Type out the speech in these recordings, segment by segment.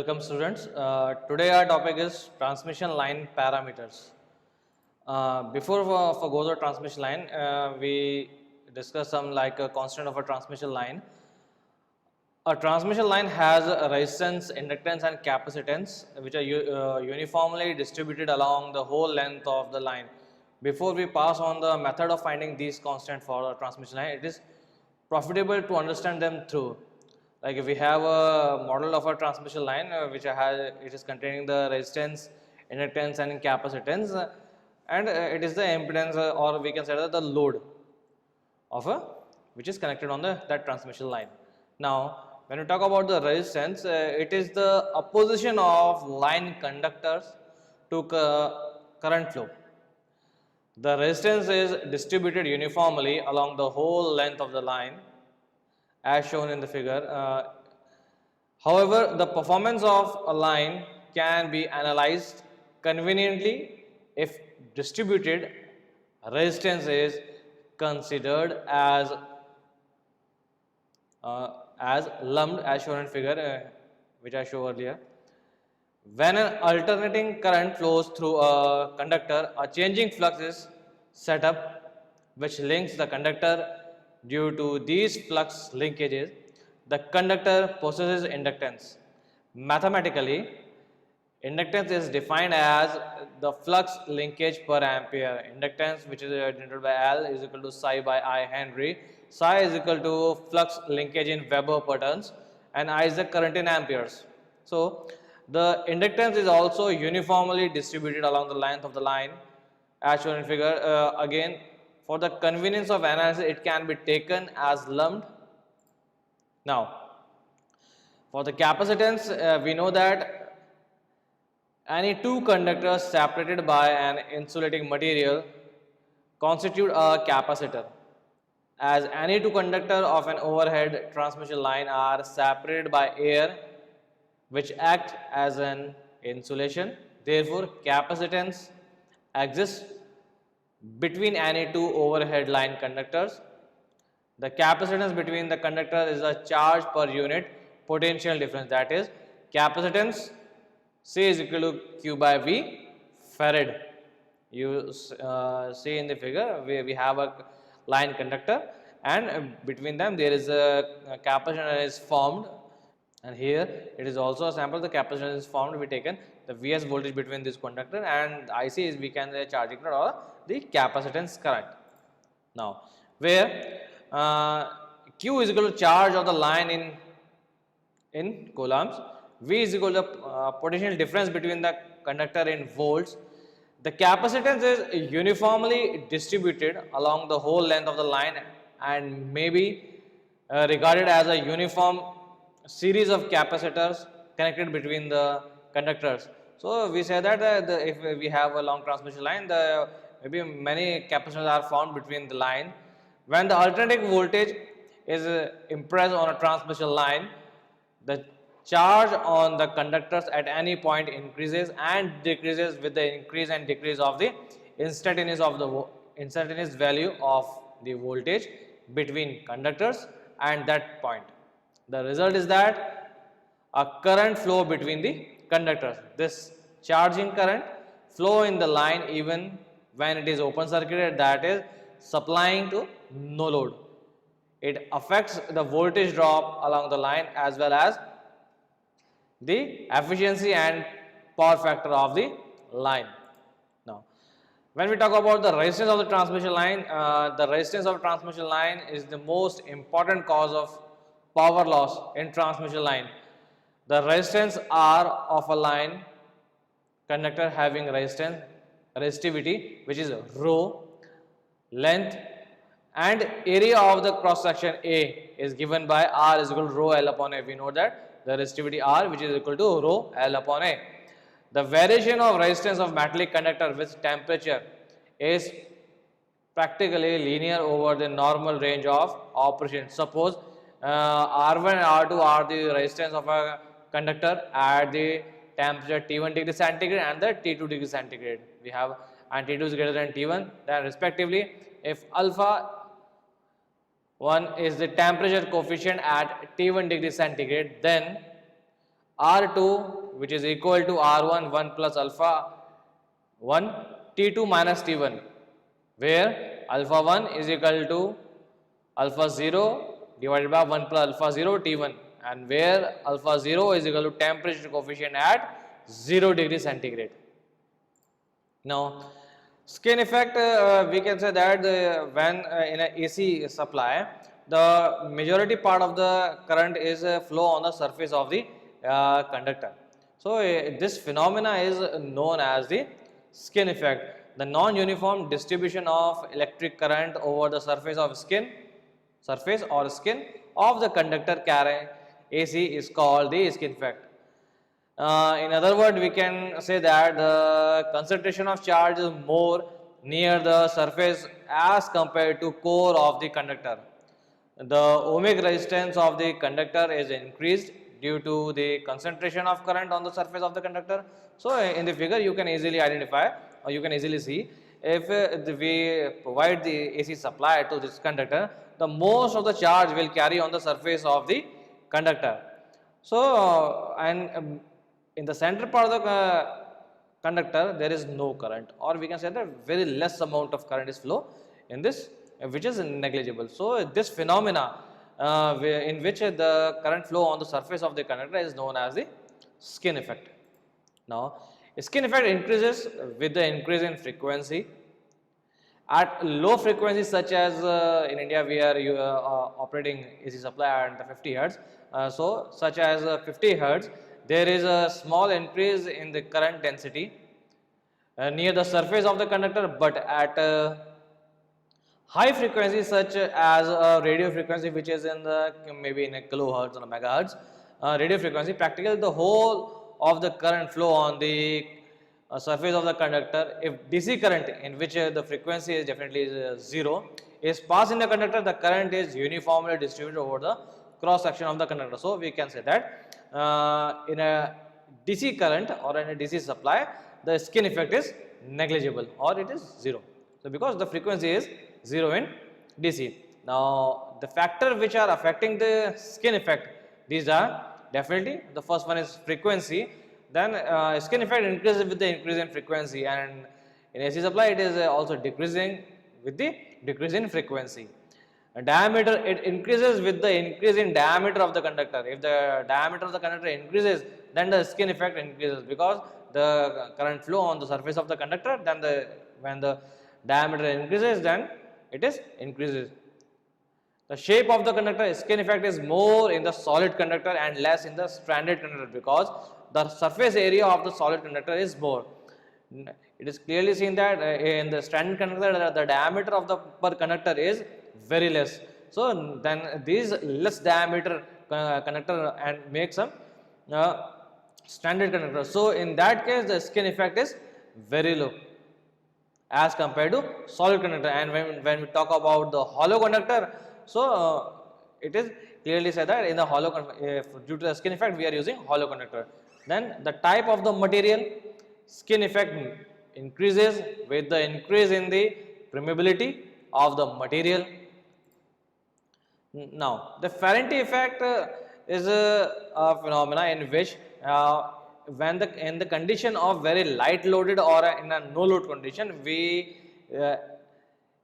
Welcome students. Today our topic is transmission line parameters. Before go to transmission line, we discuss some like a constant of a transmission line. A transmission line has a resistance, inductance and capacitance which are uniformly distributed along the whole length of the line. Before we pass on the method of finding these constants for a transmission line, it is profitable to understand them through. Like if we have a model of a transmission line it is containing the resistance, inductance and capacitance and it is the impedance or we can say that the load of a which is connected on that transmission line. Now when we talk about the resistance, it is the opposition of line conductors to current flow. The resistance is distributed uniformly along the whole length of the line as shown in the figure. However, the performance of a line can be analyzed conveniently if distributed resistance is considered as lumped as shown in figure which I showed earlier. When an alternating current flows through a conductor, a changing flux is set up which links the conductor. Due to these flux linkages, the conductor possesses inductance. Mathematically, inductance is defined as the flux linkage per ampere. Inductance, which is denoted by L, is equal to psi by I Henry. Psi is equal to flux linkage in Weber per turns, and I is the current in amperes. So, the inductance is also uniformly distributed along the length of the line, as shown in figure. Again, for the convenience of analysis, it can be taken as lumped. Now, for the capacitance, we know that any two conductors separated by an insulating material constitute a capacitor. As any two conductors of an overhead transmission line are separated by air which act as an insulation, therefore capacitance exists between any two overhead line conductors. The capacitance between the conductor is a charge per unit potential difference, that is capacitance C is equal to Q by V farad. You see in the figure we have a line conductor and between them there is a capacitor is formed, and here it is also a sample. The capacitor is formed, we taken the Vs voltage between this conductor and IC is we can say charging current or the capacitance current. Now where Q is equal to charge of the line in coulombs, V is equal to potential difference between the conductor in volts. The capacitance is uniformly distributed along the whole length of the line and may be regarded as a uniform series of capacitors connected between the conductors. So we say that if we have a long transmission line, maybe many capacitors are formed between the line. When the alternating voltage is impressed on a transmission line, the charge on the conductors at any point increases and decreases with the increase and decrease of the instantaneous value of the voltage between conductors and that point. The result is that a current flow between the conductors. This charging current flow in the line even when it is open circuited, that is supplying to no load. It affects the voltage drop along the line as well as the efficiency and power factor of the line. Now, when we talk about the resistance of the transmission line, the resistance of transmission line is the most important cause of power loss in transmission line. The resistance R of a line conductor having resistivity which is rho, length and area of the cross section A is given by R is equal to rho L upon A. We know that the resistivity R which is equal to rho L upon A. The variation of resistance of metallic conductor with temperature is practically linear over the normal range of operation. Suppose R1 and R2 are the resistance of a conductor at the temperature T1 degree centigrade and the T2 degree centigrade. We have and T2 is greater than T1, then respectively if alpha 1 is the temperature coefficient at T1 degree centigrade, then R2 which is equal to R1 1 plus alpha 1 T2 minus T1, where alpha 1 is equal to alpha 0 divided by 1 plus alpha 0 T1, and where alpha 0 is equal to temperature coefficient at 0 degree centigrade. Now, skin effect, we can say that when in an AC supply, the majority part of the current is flow on the surface of the conductor. So, this phenomena is known as the skin effect. The non-uniform distribution of electric current over the surface of skin of the conductor carrying AC is called the skin effect. In other words, we can say that the concentration of charge is more near the surface as compared to core of the conductor. The ohmic resistance of the conductor is increased due to the concentration of current on the surface of the conductor. So, in the figure you can easily identify, or you can easily see, if we provide the AC supply to this conductor, the most of the charge will carry on the surface of the conductor. So, in the center part of the conductor there is no current, or we can say that very less amount of current is flow in this, which is negligible. So, this phenomena in which the current flow on the surface of the conductor is known as the skin effect. Now, skin effect increases with the increase in frequency. At low frequencies such as in India we are operating AC supply at 50 Hertz. So, such as 50 Hertz, there is a small increase in the current density near the surface of the conductor, but at high frequency such as radio frequency, which is in the maybe in a kilohertz or a megahertz radio frequency, practically the whole of the current flow on the surface of the conductor, if DC current in which the frequency is definitely is 0 is passed in the conductor, the current is uniformly distributed over the cross section of the conductor. So, we can say that in a DC current or in a DC supply, the skin effect is negligible or it is 0. So, because the frequency is 0 in DC. Now, the factor which are affecting the skin effect, these are definitely, the first one is frequency, then skin effect increases with the increase in frequency, and in AC supply it is also decreasing with the decrease in frequency. Diameter, it increases with the increase in diameter of the conductor. If the diameter of the conductor increases, then the skin effect increases, because the current flow on the surface of the conductor, then when the diameter increases, then it is increases. The shape of the conductor, skin effect is more in the solid conductor and less in the stranded conductor, because the surface area of the solid conductor is more. It is clearly seen that in the stranded conductor the diameter of the per conductor is very less. So, then these less diameter conductor and make some stranded conductor. So, in that case the skin effect is very low as compared to solid conductor. And when we talk about the hollow conductor, so it is clearly said that in the hollow due to the skin effect we are using hollow conductor. Then the type of the material, skin effect increases with the increase in the permeability of the material. Now, the Ferranti effect is a phenomena in which when in the condition of very light loaded or in a no load condition, we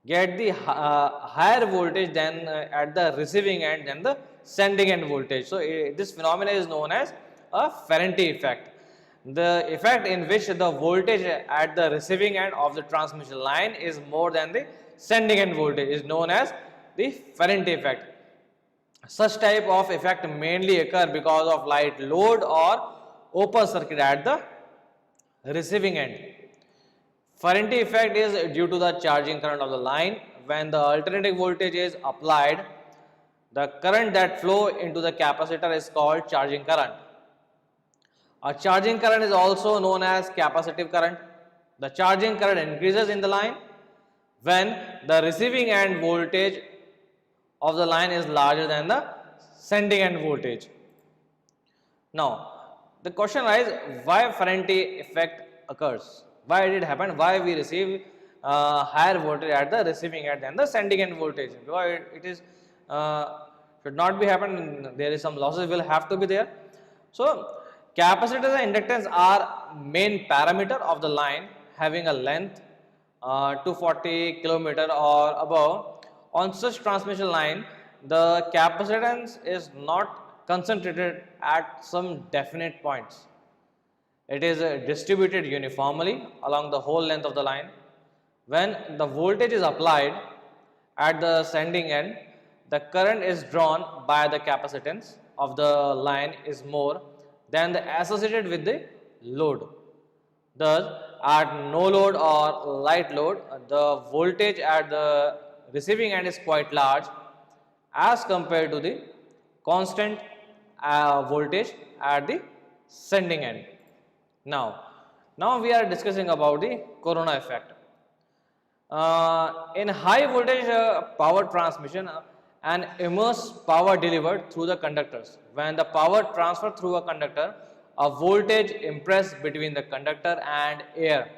get the higher voltage than at the receiving end than the sending end voltage. So, this phenomena is known as a Ferranti effect. The effect in which the voltage at the receiving end of the transmission line is more than the sending end voltage is known as the Ferranti effect. Such type of effect mainly occur because of light load or open circuit at the receiving end. Ferranti effect is due to the charging current of the line. When the alternating voltage is applied, the current that flow into the capacitor is called charging current. A charging current is also known as capacitive current. The charging current increases in the line when the receiving end voltage of the line is larger than the sending end voltage. Now, the question arises, why Ferranti effect occurs? Why did it happen? Why we receive higher voltage at the receiving end than the sending end voltage? Because it is should not be happen. There is some losses will have to be there. So, Capacitance and inductance are main parameter of the line having a length 240 kilometer or above. On such transmission line, the capacitance is not concentrated at some definite points. It is distributed uniformly along the whole length of the line. When the voltage is applied at the sending end, the current is drawn by the capacitance of the line is more than the associated with the load. Thus, at no load or light load, the voltage at the receiving end is quite large as compared to the constant voltage at the sending end. Now we are discussing about the corona effect. In high voltage power transmission, an immense power delivered through the conductors. When the power transferred through a conductor, a voltage impressed between the conductor and air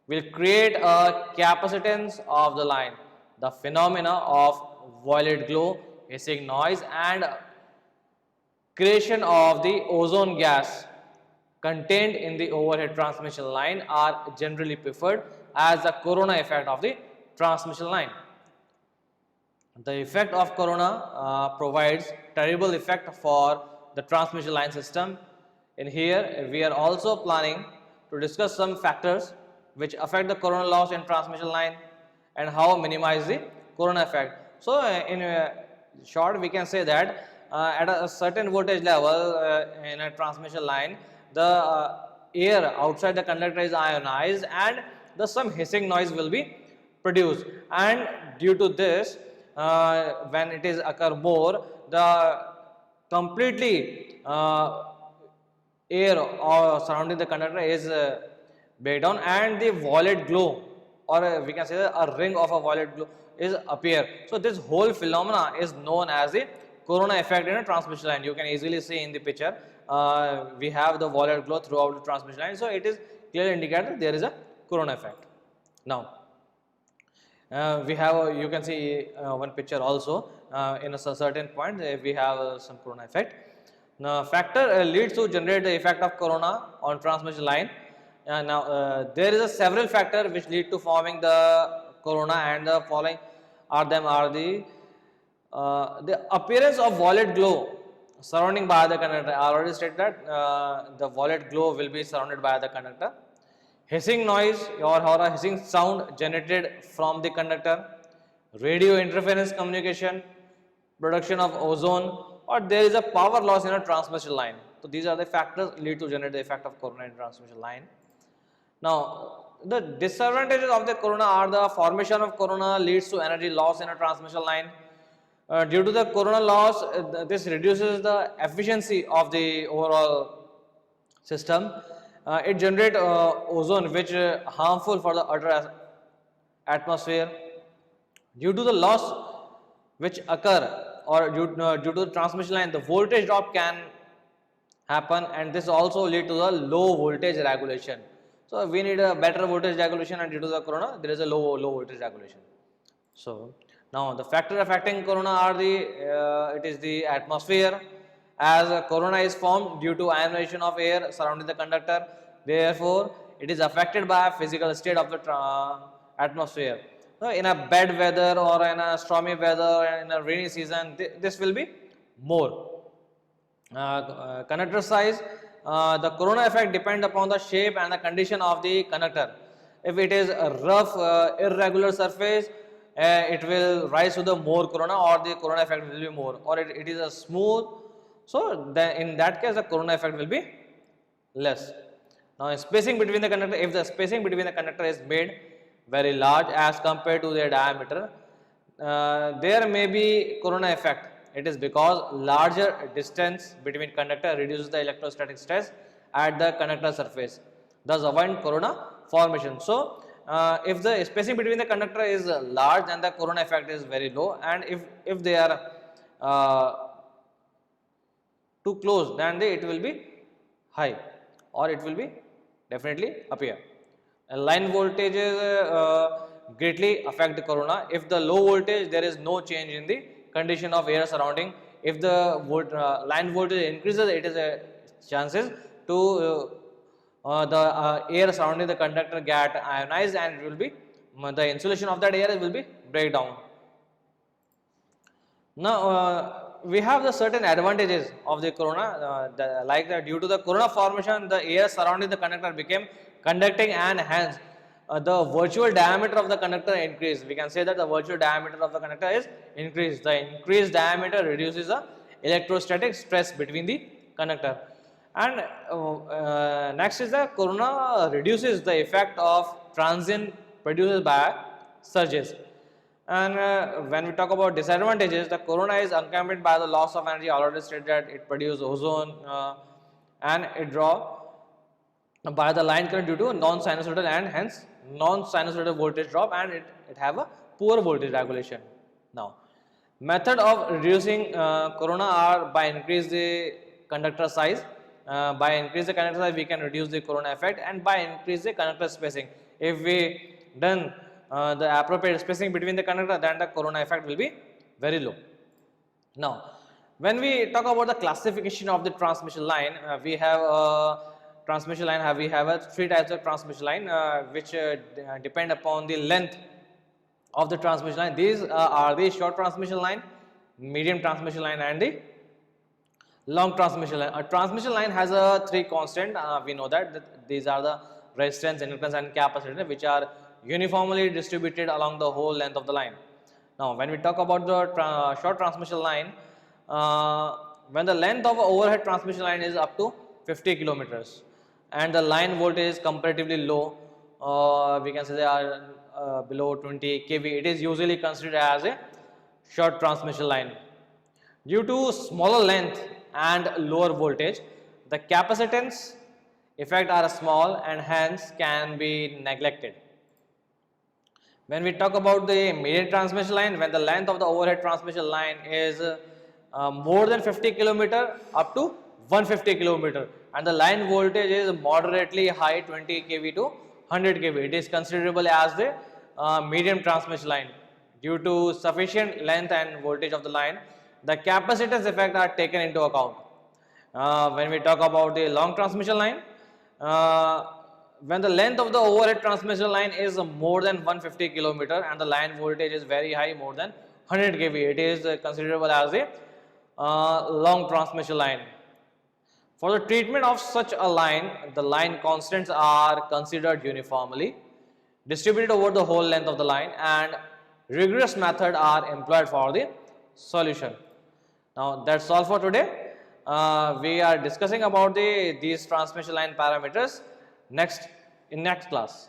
will create a capacitance of the line. The phenomena of violet glow, hissing noise, and creation of the ozone gas contained in the overhead transmission line are generally preferred as the corona effect of the transmission line. The effect of corona provides terrible effect for the transmission line system. In here, we are also planning to discuss some factors which affect the corona loss in transmission line and how minimize the corona effect. So, in short, we can say that at a certain voltage level in a transmission line, the air outside the conductor is ionized and the some hissing noise will be produced, and due to this when it is occur more, the completely air or surrounding the conductor is break down and the violet glow, or we can say a ring of a violet glow is appear. So this whole phenomena is known as the corona effect in a transmission line. You can easily see in the picture we have the violet glow throughout the transmission line, so it is clearly indicated there is a corona effect. Now we have you can see one picture also in a certain point we have some corona effect. Now factor leads to generate the effect of corona on transmission line. There is a several factor which lead to forming the corona, and the following are the appearance of violet glow surrounding by the conductor. I already stated that the violet glow will be surrounded by the conductor. Hissing noise or a hissing sound generated from the conductor, radio interference communication, production of ozone, or there is a power loss in a transmission line. So these are the factors lead to generate the effect of corona in transmission line. Now the disadvantages of the corona are the formation of corona leads to energy loss in a transmission line. Due to the corona loss, this reduces the efficiency of the overall system. It generates ozone which is harmful for the outer atmosphere. Due to the loss which occur or due to the transmission line, the voltage drop can happen, and this also lead to the low voltage regulation. So we need a better voltage regulation, and due to the corona there is a low voltage regulation. So now the factor affecting corona are it is the atmosphere, as corona is formed due to ionization of air surrounding the conductor. Therefore it is affected by physical state of the atmosphere. So in a bad weather or in a stormy weather and in a rainy season, this will be more. Conductor size, the corona effect depends upon the shape and the condition of the conductor. If it is a rough irregular surface, it will rise to the more corona, or the corona effect will be more, or it is a smooth, so then in that case the corona effect will be less. Now spacing between the conductor, if the spacing between the conductor is made very large as compared to their diameter, there may be corona effect. It is because larger distance between conductor reduces the electrostatic stress at the conductor surface, thus avoid corona formation. So if the spacing between the conductor is large, then the corona effect is very low, and if they are too close, then it will be high, or it will be definitely appear. And line voltages greatly affect the corona. If the low voltage, there is no change in the condition of air surrounding. If the line voltage increases, it is a chances to the air surrounding the conductor get ionized, and it will be the insulation of that air will be break down. Now we have the certain advantages of the corona, like that due to the corona formation, the air surrounding the conductor became conducting, and hence the virtual diameter of the conductor increased. We can say that the virtual diameter of the conductor is increased. The increased diameter reduces the electrostatic stress between the conductor. And next is the corona reduces the effect of transient produced by surges. And when we talk about disadvantages, the corona is accompanied by the loss of energy. I already said that it produces ozone and it draw by the line current due to non-sinusoidal and hence non-sinusoidal voltage drop, and it have a poor voltage regulation. Now, method of reducing corona are by increase the conductor size. By increase the conductor size, we can reduce the corona effect, and by increase the conductor spacing. If we done the appropriate spacing between the conductor, then the corona effect will be very low. Now, when we talk about the classification of the transmission line, we have transmission line. We have three types of transmission line, which depend upon the length of the transmission line. These are the short transmission line, medium transmission line, and the long transmission line. A transmission line has a three constant. We know that these are the resistance, inductance, and capacitance, which are uniformly distributed along the whole length of the line. Now, when we talk about the short transmission line, when the length of overhead transmission line is up to 50 kilometers and the line voltage is comparatively low, we can say they are below 20 kV, it is usually considered as a short transmission line. Due to smaller length and lower voltage, the capacitance effect are small and hence can be neglected. When we talk about the medium transmission line, when the length of the overhead transmission line is more than 50 kilometer up to 150 kilometer and the line voltage is moderately high 20 kV to 100 kV, it is considerable as the medium transmission line. Due to sufficient length and voltage of the line, the capacitance effect are taken into account. When we talk about the long transmission line, when the length of the overhead transmission line is more than 150 kilometer and the line voltage is very high, more than 100 kV, it is considerable as a long transmission line. For the treatment of such a line, the line constants are considered uniformly distributed over the whole length of the line, and rigorous methods are employed for the solution. Now, that's all for today. We are discussing about these transmission line parameters in next class.